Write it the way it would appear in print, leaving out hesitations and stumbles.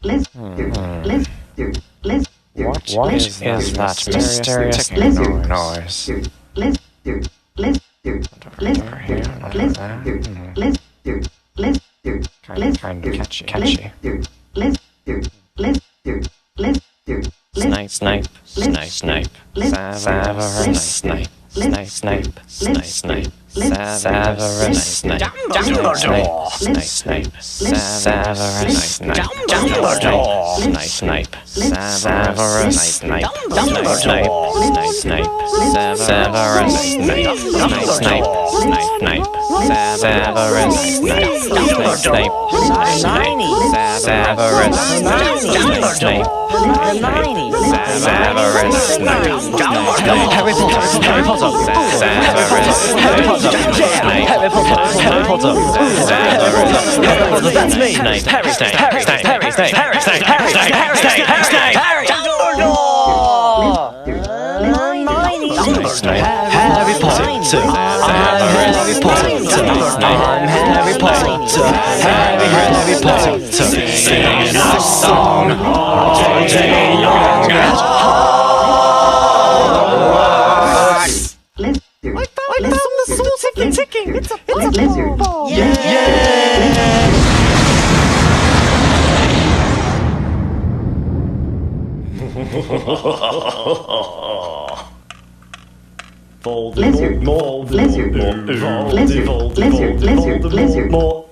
What is that mysterious noise? Over here, over there. Kind of catchy. Snipe. Severus Snape. Severus Snape. Dumbledore. Snape. Severus Snape. Dumbledore. Snape. Severus Snape. Dumbledore. Snape. Severus Snape. Snape. Severus Snape. Snape. Hermione. Severus Snape. Snape. Hermione. Severus Snape. Harry Potter. Severus Snape. That's me. Harry Snape. Harry Potter. Harry Potter. I'm Harry Potter. Harry Potter. Singing a song all day long at Hogwarts. I found the source of the ticking. It's a ball. Yeah. Voldemort, Voldemort, Voldemort, Voldemort, Voldemort, Voldemort,